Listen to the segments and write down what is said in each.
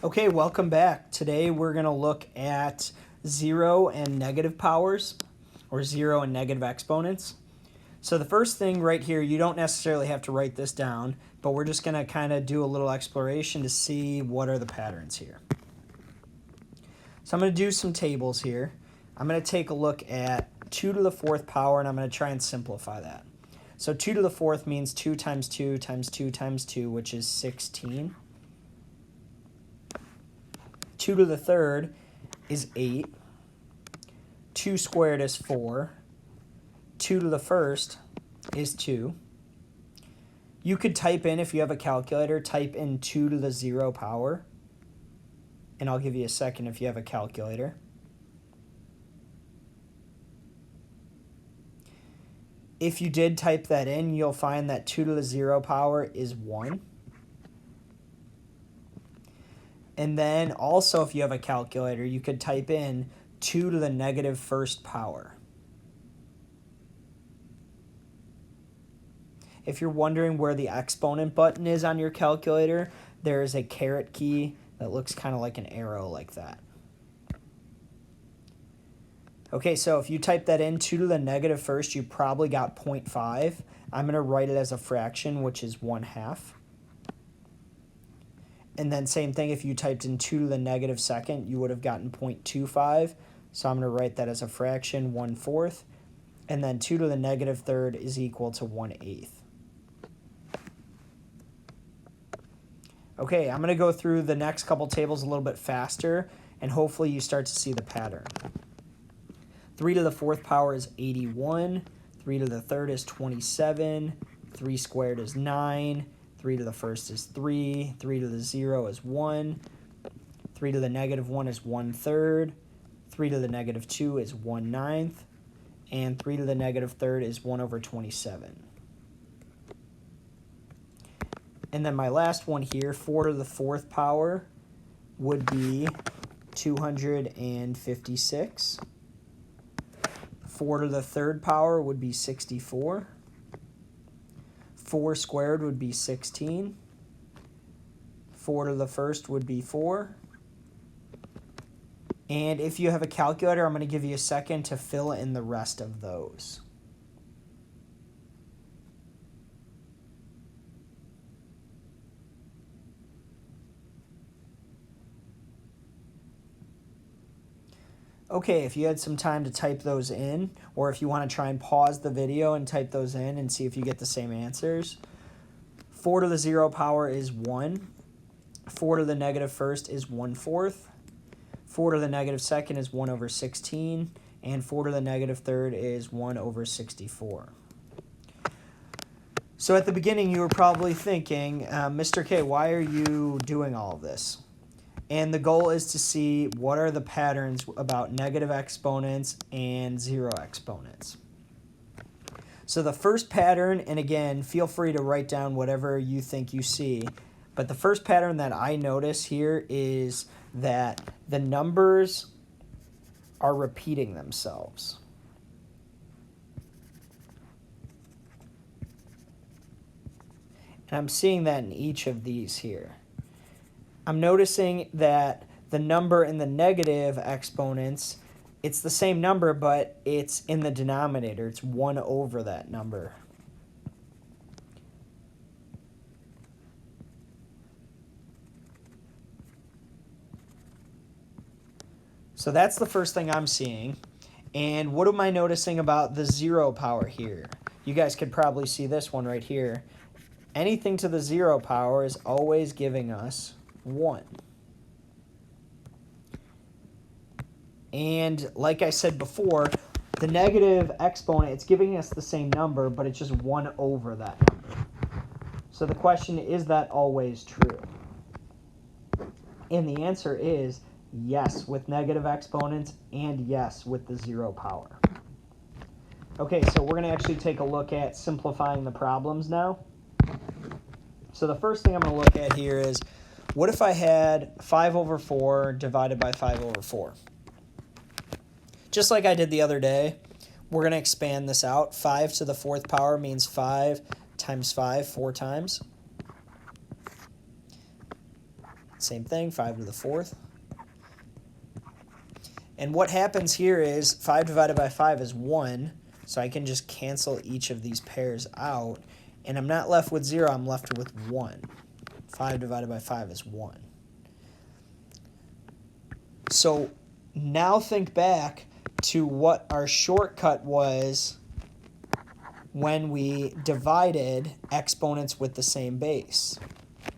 Okay, welcome back. Today we're going to look at zero and negative powers, or zero and negative exponents. So the first thing right here, you don't necessarily have to write this down, but we're just going to kind of do a little exploration to see what are the patterns here. So I'm going to do some tables here. I'm going to take a look at 2 to the 4th power, and I'm going to try and simplify that. So 2 to the 4th means 2 times 2 times 2 times 2, which is 16. 2 to the 3rd is 8. 2 squared is 4. 2 to the 1st is 2. You could type in, if you have a calculator, type in 2 to the 0 power. And I'll give you a second if you have a calculator. If you did type that in, you'll find that 2 to the 0 power is 1. And then also, if you have a calculator, you could type in 2 to the negative 1st power. If you're wondering where the exponent button is on your calculator, there is a caret key that looks kind of like an arrow like that. Okay, so if you type that in, 2 to the negative 1st, you probably got 0.5. I'm going to write it as a fraction, which is 1/2. And then same thing, if you typed in 2 to the negative 2nd, you would have gotten 0.25. So I'm going to write that as a fraction, 1/4. And then 2 to the negative 3rd is equal to 1/8. Okay, I'm going to go through the next couple tables a little bit faster, and hopefully you start to see the pattern. 3 to the 4th power is 81. 3 to the 3rd is 27. 3 squared is 9. 3 to the 1st is 3. 3 to the 0 is 1. 3 to the negative 1 is 1/3. 3 to the negative 2 is 1/9. And 3 to the negative 3rd is 1/27. And then my last one here, 4 to the 4th power would be 256. 4 to the 3rd power would be 64. 4 squared would be 16. 4 to the 1st would be 4. And if you have a calculator, I'm going to give you a second to fill in the rest of those. Okay, if you had some time to type those in, or if you want to try and pause the video and type those in and see if you get the same answers. 4 to the 0 power is 1. 4 to the negative 1st is 1/4. 4 to the negative 2nd is 1/16. And 4 to the negative 3rd is 1/64. So at the beginning, you were probably thinking, Mr. K, why are you doing all of this? And the goal is to see what are the patterns about negative exponents and zero exponents. So the first pattern, and again, feel free to write down whatever you think you see, but the first pattern that I notice here is that the numbers are repeating themselves. And I'm seeing that in each of these here. I'm noticing that the number in the negative exponents, it's the same number, but it's in the denominator. It's 1 over that number. So that's the first thing I'm seeing. And what am I noticing about the 0 power here? You guys could probably see this one right here. Anything to the 0 power is always giving us 1. And like I said before, the negative exponent, it's giving us the same number, but it's just 1 over that number. So the question, is that always true? And the answer is yes with negative exponents and yes with the 0 power. Okay, so we're going to actually take a look at simplifying the problems now. So the first thing I'm going to look at here is, what if I had 5/4 divided by 5/4? Just like I did the other day, we're going to expand this out. 5 to the 4th power means 5 times 5, 4 times. Same thing, 5 to the 4th. And what happens here is 5 divided by 5 is 1, so I can just cancel each of these pairs out, and I'm not left with 0, I'm left with 1. 5 divided by 5 is 1. So now think back to what our shortcut was when we divided exponents with the same base.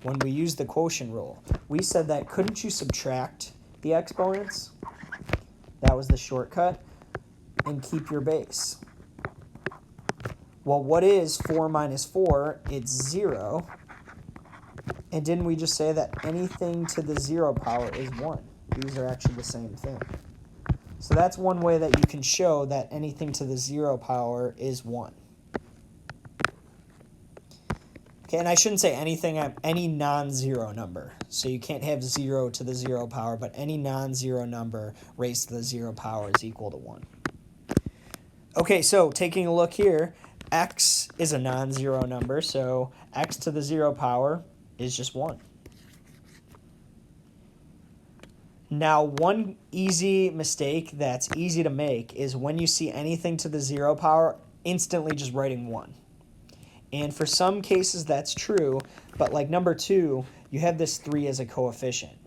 When we used the quotient rule, we said that couldn't you subtract the exponents? That was the shortcut, and keep your base. Well, what is 4 minus 4? It's 0. And didn't we just say that anything to the 0 power is 1? These are actually the same thing. So that's one way that you can show that anything to the 0 power is 1. Okay, and I shouldn't say anything, any non-zero number. So you can't have 0 to the 0 power, but any non-zero number raised to the 0 power is equal to 1. Okay, so taking a look here, x is a non-zero number, so x to the 0 power is just 1. Now, one easy mistake that's easy to make is when you see anything to the 0 power, instantly just writing 1. And for some cases that's true, but like number 2, you have this 3 as a coefficient.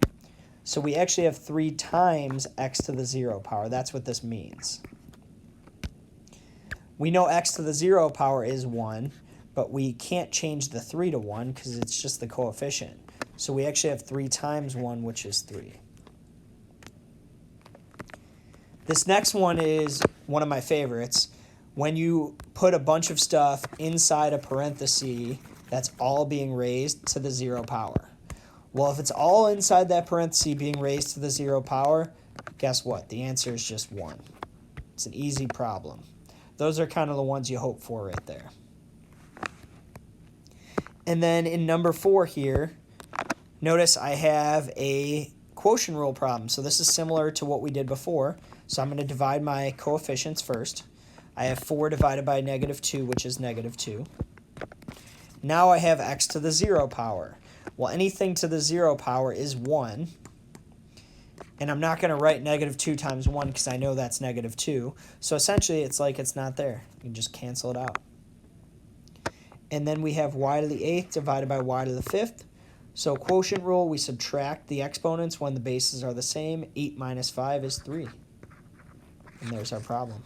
So we actually have 3 times x to the 0 power. That's what this means. We know x to the 0 power is 1, but we can't change the 3 to 1 because it's just the coefficient. So we actually have 3 times 1, which is 3. This next one is one of my favorites. When you put a bunch of stuff inside a parenthesis that's all being raised to the 0 power. Well, if it's all inside that parenthesis being raised to the 0 power, guess what? The answer is just 1. It's an easy problem. Those are kind of the ones you hope for right there. And then in number 4 here, notice I have a quotient rule problem. So this is similar to what we did before. So I'm going to divide my coefficients first. I have 4 divided by negative 2, which is negative 2. Now I have x to the 0 power. Well, anything to the 0 power is 1. And I'm not going to write negative 2 times 1 because I know that's negative 2. So essentially, it's like it's not there. You can just cancel it out. And then we have y to the 8th divided by y to the 5th. So quotient rule, we subtract the exponents when the bases are the same. 8 minus 5 is 3. And there's our problem.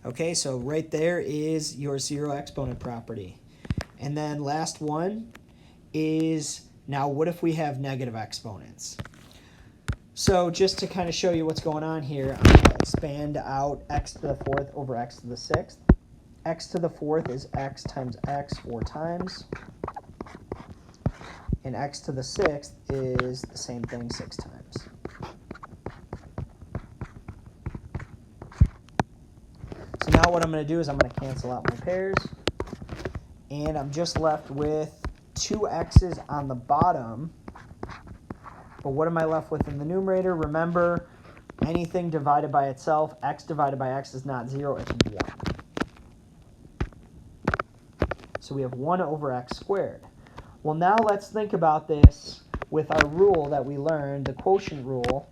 Okay, so right there is your 0 exponent property. And then last one is, now what if we have negative exponents? So just to kind of show you what's going on here, I'm going to expand out x to the 4th over x to the 6th. X to the 4th is x times x 4 times. And x to the 6th is the same thing 6 times. So now what I'm going to do is I'm going to cancel out my pairs. And I'm just left with 2 x's on the bottom. But what am I left with in the numerator? Remember, anything divided by itself, x divided by x is not 0, it's 1. So we have 1 over x squared. Well, now let's think about this with our rule that we learned, the quotient rule.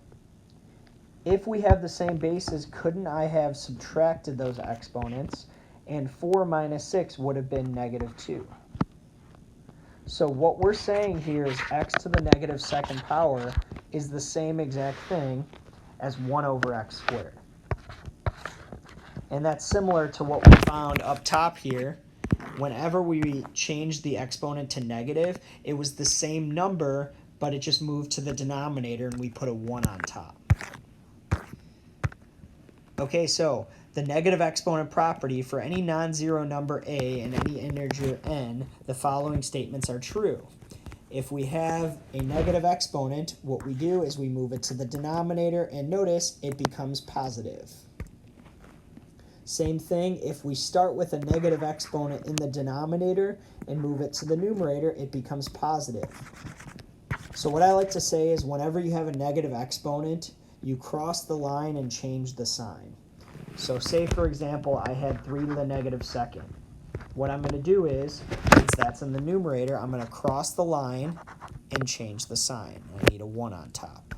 If we have the same bases, couldn't I have subtracted those exponents? And 4 minus 6 would have been negative 2. So what we're saying here is x to the negative 2nd power is the same exact thing as 1 over x squared. And that's similar to what we found up top here. Whenever we changed the exponent to negative, it was the same number, but it just moved to the denominator and we put a 1 on top. Okay, so the negative exponent property for any non-zero number a and any integer n, the following statements are true. If we have a negative exponent, what we do is we move it to the denominator, and notice it becomes positive. Same thing, if we start with a negative exponent in the denominator and move it to the numerator, it becomes positive. So what I like to say is whenever you have a negative exponent, you cross the line and change the sign. So say, for example, I had 3 to the negative 2nd. What I'm going to do is, since that's in the numerator, I'm going to cross the line and change the sign. I need a 1 on top.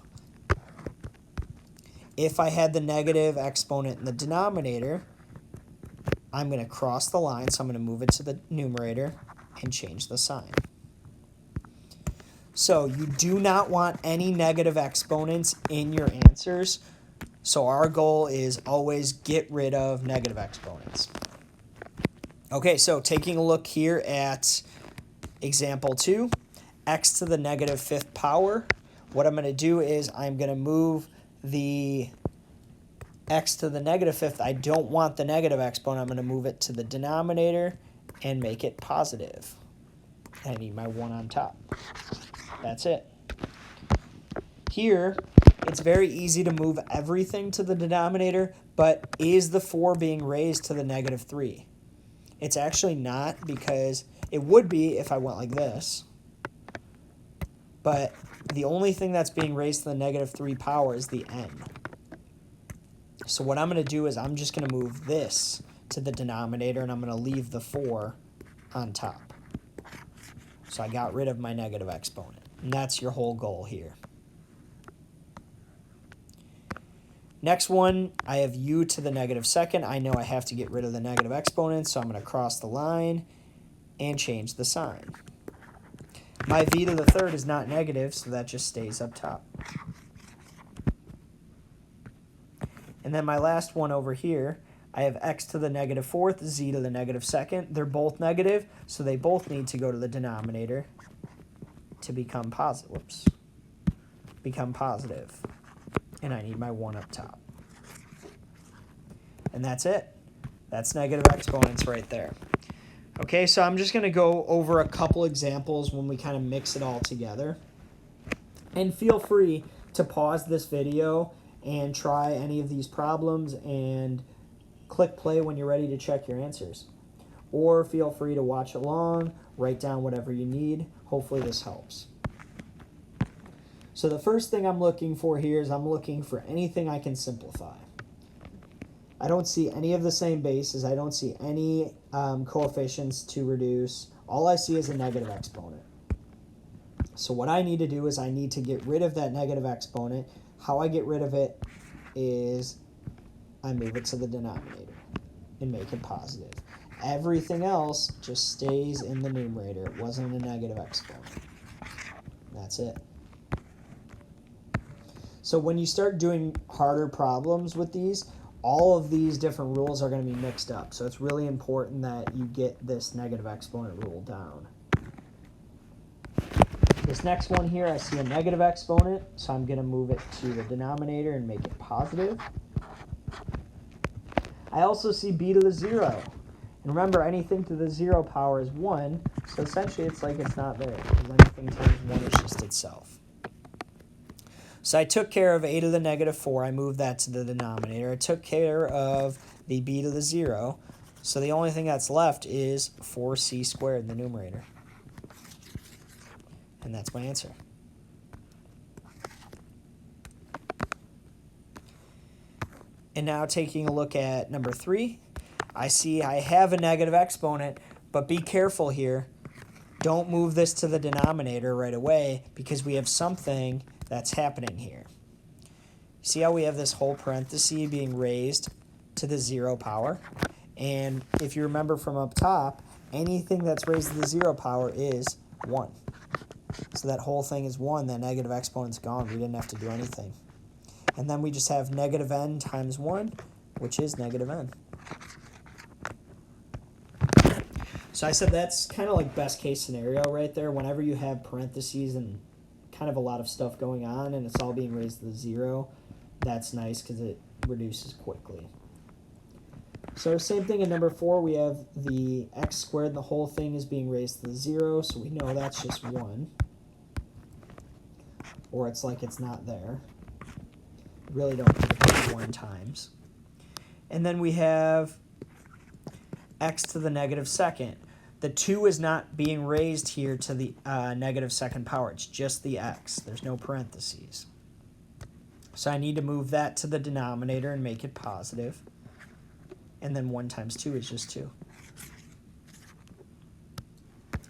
If I had the negative exponent in the denominator, I'm going to cross the line, so I'm going to move it to the numerator and change the sign. So you do not want any negative exponents in your answers. So our goal is always get rid of negative exponents. Okay, so taking a look here at example 2, x to the negative 5th power. What I'm going to do is I'm going to move the x to the negative 5th. I don't want the negative exponent. I'm going to move it to the denominator and make it positive. I need my 1 on top. That's it. Here, it's very easy to move everything to the denominator, but is the 4 being raised to the negative 3? It's actually not, because it would be if I went like this. But the only thing that's being raised to the negative 3 power is the n. So what I'm going to do is I'm just going to move this to the denominator, and I'm going to leave the 4 on top. So I got rid of my negative exponent. And that's your whole goal here. Next one, I have u to the negative 2nd. I know I have to get rid of the negative exponent, so I'm going to cross the line and change the sign. My v to the 3rd is not negative, so that just stays up top. And then my last one over here, I have x to the negative 4th, z to the negative 2nd. They're both negative, so they both need to go to the denominator to become positive. Whoops. Become positive. And I need my 1 up top. And that's it. That's negative exponents right there. Okay, so I'm just going to go over a couple examples when we kind of mix it all together. And feel free to pause this video and try any of these problems and click play when you're ready to check your answers. Or feel free to watch along, write down whatever you need. Hopefully this helps. So the first thing I'm looking for here is I'm looking for anything I can simplify. I don't see any of the same bases. I don't see any coefficients to reduce. All I see is a negative exponent. So what I need to do is I need to get rid of that negative exponent. How I get rid of it is I move it to the denominator and make it positive. Everything else just stays in the numerator. It wasn't a negative exponent. That's it. So when you start doing harder problems with these, all of these different rules are going to be mixed up. So it's really important that you get this negative exponent rule down. This next one here, I see a negative exponent, so I'm going to move it to the denominator and make it positive. I also see b to the 0. And remember, anything to the 0 power is 1, so essentially it's like it's not there, because anything times 1 is just itself. So I took care of a to the negative 4. I moved that to the denominator. I took care of the b to the 0. So the only thing that's left is 4c squared in the numerator. And that's my answer. And now taking a look at number 3, I see I have a negative exponent, but be careful here. Don't move this to the denominator right away, because we have something that's happening here. See how we have this whole parenthesis being raised to the 0 power? And if you remember from up top, anything that's raised to the 0 power is 1. So that whole thing is 1. That negative exponent's gone. We didn't have to do anything. And then we just have negative n times 1, which is negative n. So I said that's kind of like best case scenario right there. Whenever you have parentheses and kind of a lot of stuff going on and it's all being raised to the 0, that's nice because it reduces quickly. So same thing in number 4, we have the x squared, the whole thing is being raised to the 0, so we know that's just 1. Or it's like it's not there. Really don't need to put 1 times. And then we have x to the negative 2nd. The 2 is not being raised here to the negative 2nd power. It's just the x. There's no parentheses. So I need to move that to the denominator and make it positive. And then 1 times 2 is just 2.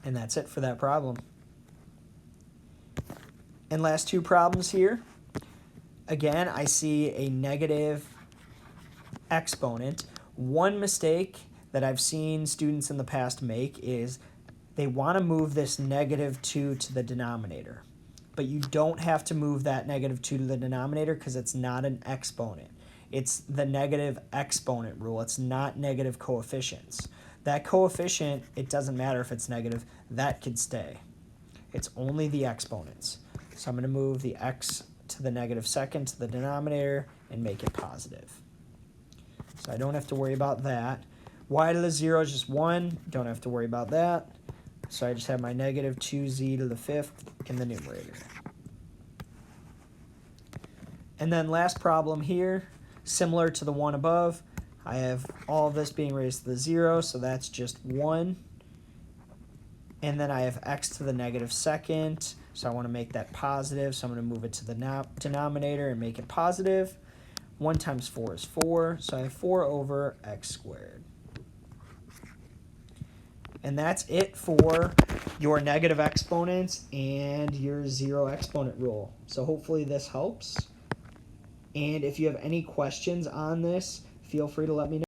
And that's it for that problem. And last two problems here. Again, I see a negative exponent. One mistake that I've seen students in the past make is they want to move this negative 2 to the denominator. But you don't have to move that negative 2 to the denominator because it's not an exponent. It's the negative exponent rule. It's not negative coefficients. That coefficient, it doesn't matter if it's negative. That could stay. It's only the exponents. So I'm going to move the x to the negative second to the denominator and make it positive. So I don't have to worry about that. Y to the 0 is just 1. Don't have to worry about that. So I just have my negative 2z to the 5th in the numerator. And then last problem here, similar to the one above, I have all of this being raised to the 0, so that's just 1. And then I have x to the negative second, so I want to make that positive, so I'm going to move it to the denominator and make it positive. 1 times 4 is 4, so I have 4 over x squared. And that's it for your negative exponents and your zero exponent rule. So hopefully this helps. And if you have any questions on this, feel free to let me know.